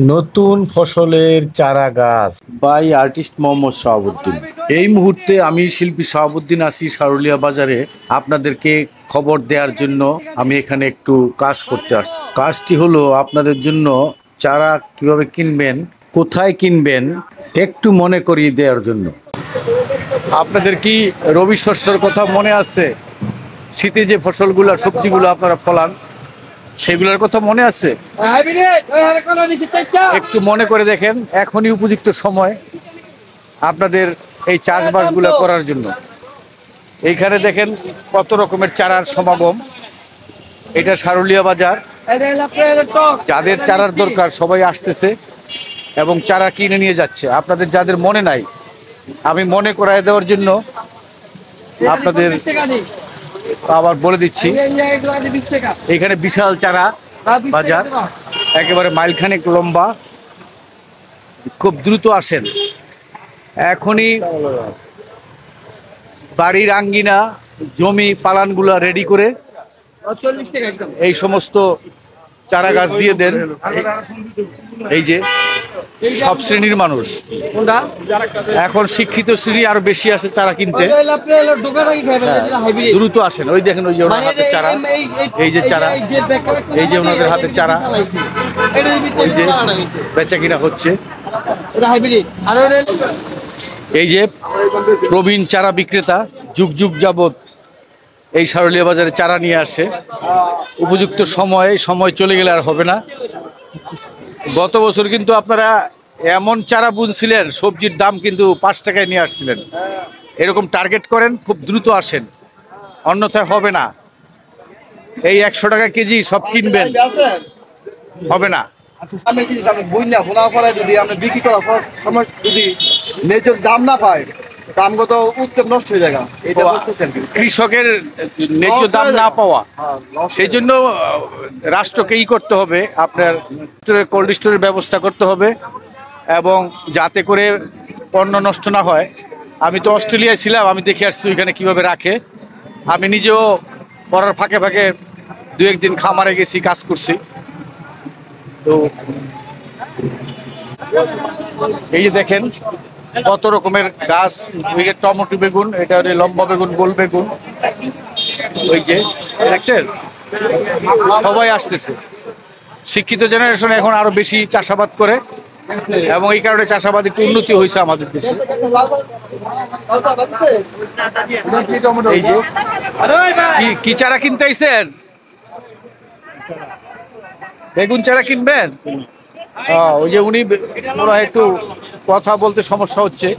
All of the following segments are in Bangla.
নতুন ফসলের চারা গাছ বাই আর্টিস্ট মোহাম্মদ শাহাবুদ্দিন। এই মুহূর্তে আমি শিল্পী শাহাবুদ্দিন আছি সারুলিয়া বাজারে। আপনাদেরকে খবর দেওয়ার জন্য আমি এখানে একটু কাজ করতে আসছি। কাজটি হলো আপনাদের জন্য চারা কিভাবে কিনবেন, কোথায় কিনবেন একটু মনে করিয়ে দেওয়ার জন্য। আপনাদের কি রবি শস্যের কথা মনে আছে? শীতে যে ফসলগুলো সবজিগুলো আপনারা ফলান সেগুলোর কথা মনে আছে? একটু মনে করে দেখেন, এখনই উপযুক্ত সময় আপনাদের এই চাষবাসগুলো করার জন্য। এইখানে দেখেন কত রকমের চারার সমাগম। এটা সারুলিয়া বাজার। যাদের চারার দরকার সবাই আসতেছে এবং চারা কিনে নিয়ে যাচ্ছে। আপনাদের যাদের মনে নাই, আমি মনে করায় দেওয়ার জন্য আপনাদের আবার বলে দিচ্ছি, এখানে বিশাল চারা বাজার, একেবারে মাইলখানেক লম্বা। খুব দ্রুত আসেন, এখনই বাড়ির আঙ্গিনা জমি পালানগুলা রেডি করে এই সমস্ত চারা গাছ দিয়ে দেন। এই যে সব শ্রেণীর মানুষ, এখন শিক্ষিত শ্রেণী আরো বেশি আসে চারা কিনতে। দ্রুত আসেন। ওই দেখেন, ওই যে ওনার হাতে চারা, এই যে চারা, এই যে ওনাদের হাতে চারা, এই যে বেচা কিনা হচ্ছে। এই যে প্রবীণ চারা বিক্রেতা, যুগ যুগ যাবত এই সারুলিয়া বাজারে চারা নিয়ে আসে। উপযুক্ত সময় চলে গেলে আর হবে না। গত বছর কিন্তু আপনারা এমন চারা বুনছিলেন, সবজির দাম কিন্তু 5 টাকায় নিয়ে আসছিলেন। এরকম টার্গেট করেন, খুব দ্রুত আসেন, অন্যথায় হবে না। এই 100 টাকা কেজি সব কিনবেন, হবে না। আমি জিনিস আমি বই না বোনার ফলে যদি আমরা বিক্রি করার সময় যদি ন্যায্য দাম না পাই, দামগত উদ্যোগ নষ্ট হয়ে যায়। এটা বলতেছেন কৃষকের ন্যায্য দাম না পাওয়া, সেই জন্য রাষ্ট্রকে করতে হবে, আপনার কোল্ড স্টোরের ব্যবস্থা করতে হবে এবং যাতে করে পণ্য নষ্ট না হয়। আমি তো অস্ট্রেলিয়ায় ছিলাম, আমি দেখে আসছি ওইখানে কিভাবে রাখে। আমি নিজেও পড়ার ফাঁকে ফাঁকে 2-1 দিন খামারে গেছি, কাজ করছি। তো এই যে দেখেন কত রকমের গাছ, ওই যে টমেটো বেগুন, এটা লম্বা বেগুন, গোল বেগুন, ওই যে দেখছেন সবাই আসতেছে। শিক্ষিত জেনারেশন এখন আরো বেশি চাষাবাদ করে এবং এই কারণে চাষাবাদ একটু উন্নতি হয়েছে আমাদের দেশে। এই যে কি চারা কিনতে আইছেন? বেগুন চারা কিনবেন? ওই যে উনি ওরা একটু কথা বলতে সমস্যা হচ্ছে,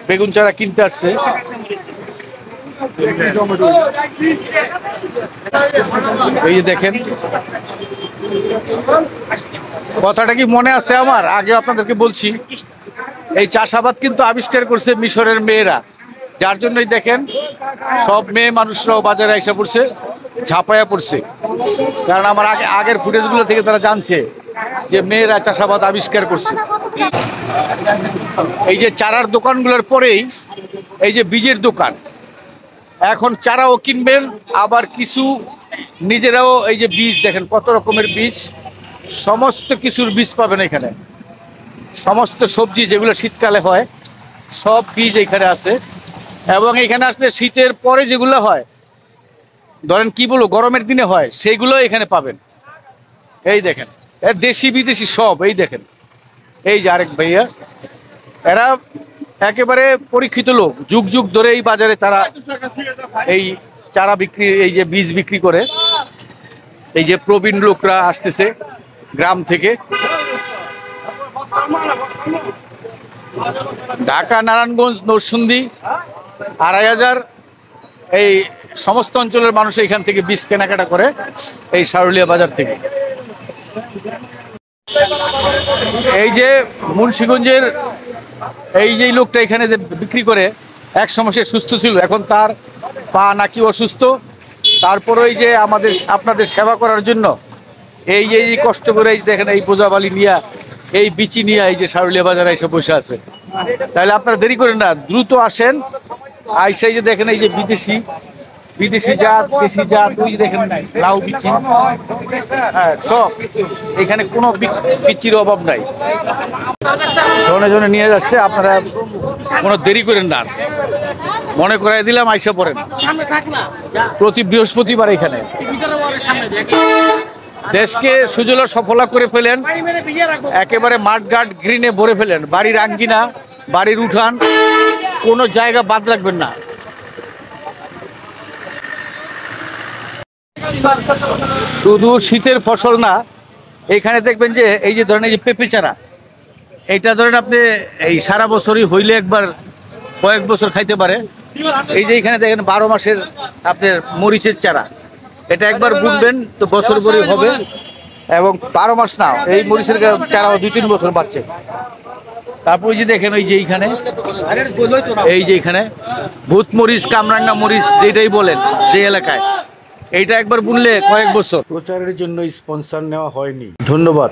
বেগুন চারা কিনতে আসছে। এই যে দেখেন, কথাটা কি মনে আছে আমার? আগে আপনাদেরকে বলছি, এই চাষাবাদ কিন্তু আবিষ্কার করছে মিশরের মেয়েরা, যার জন্যই দেখেন সব মেয়ে মানুষরাও বাজারে এসে পড়ছে, ঝাঁপায়া পড়ছে। কারণ আমার আগের ফুটেজগুলো থেকে তারা জানছে যে মেয়েরা চাষাবাদ আবিষ্কার করছে। এই যে চারার দোকানগুলোর পরেই এই যে বীজের দোকান। এখন চারাও কিনবেন, আবার কিছু নিজেরাও এই যে বীজ, দেখেন কত রকমের বীজ, সমস্ত কিছুর বীজ পাবেন এখানে। সমস্ত সবজি যেগুলো শীতকালে হয় সব বীজ এখানে আছে। এবং এখানে আসলে শীতের পরে যেগুলো হয়, ধরেন কি বলবো, গরমের দিনে হয়, সেইগুলো এখানে পাবেন। এই দেখেন, দেশি বিদেশি সব। এই দেখেন, এই যে আরেক ভাইয়া, এরা একেবারে পরীক্ষিত লোক, যুগ যুগ ধরে এই বাজারে তারা এই চারা বিক্রি, এই যে বীজ বিক্রি করে। এই যে প্রবীণ লোকরা আসতেছে গ্রাম থেকে। ঢাকা, নারায়ণগঞ্জ, নরসিংদী, 2500 এই সমস্ত অঞ্চলের মানুষ এখান থেকে বীজ কেনাকাটা করে এই সারুলিয়া বাজার থেকে। এই যে মুন্সিগঞ্জের এই যে লোকটা এখানে যে বিক্রি করে, এক সময় সে সুস্থ ছিল, এখন তার পা নাকি অসুস্থ। তারপরে এই যে আপনাদের সেবা করার জন্য এই যে কষ্ট করে এই দেখেন, এই বোঝাবালি নিয়ে, এই বিচি নিয়ে এই যে সারুলিয়া বাজারে এসে বসে আছে। তাহলে আপনারা দেরি করেন না, দ্রুত আসেন। আইসা এই যে দেখেন, এই যে বিদেশি বিদেশি জাত, দেশি জাত, ওই যে দেখেন লাউ বিচি, হ্যাঁ সব এখানে কোনো বিচির অভাব নাই। জনে জনে নিয়ে যাচ্ছে, আপনারা কোনো দেরি করেন না, মনে করাই দিলাম আইসা পড়েন প্রতি বৃহস্পতিবার এখানে। দেশকে সুজলা সফলা করে ফেলেন, একেবারে মাঠঘাট গ্রিনে ভরে ফেলেন, বাড়ির আঙ্গিনা, বাড়ির উঠান, কোনো জায়গা বাদ রাখবেন না। শুধু শীতের ফসল না, এখানে দেখবেন যে এই যে ধরেন এই যে পেঁপে চারা, এইটা ধরেন আপনি এই সারা বছরই হইলে একবার কয়েক বছর খাইতে পারে। এই যে এখানে দেখেন 12 মাসের আপনার মরিচের চারা, এটা একবার বুনবেন তো বছর ভরে হবে, এবং 12 মাস না, এই মরিচের চারাও 2-3 বছর বাঁচছে। তারপর ওই যে দেখেন ওই যে এইখানে, এই যে এখানে ভূত মরিচ, কামরাঙ্গা মরিচ যেটাই বলেন যে এলাকায়, এইটা একবার বুনলে কয়েক বছর। প্রচারের জন্য স্পন্সর নেওয়া হয়নি। ধন্যবাদ।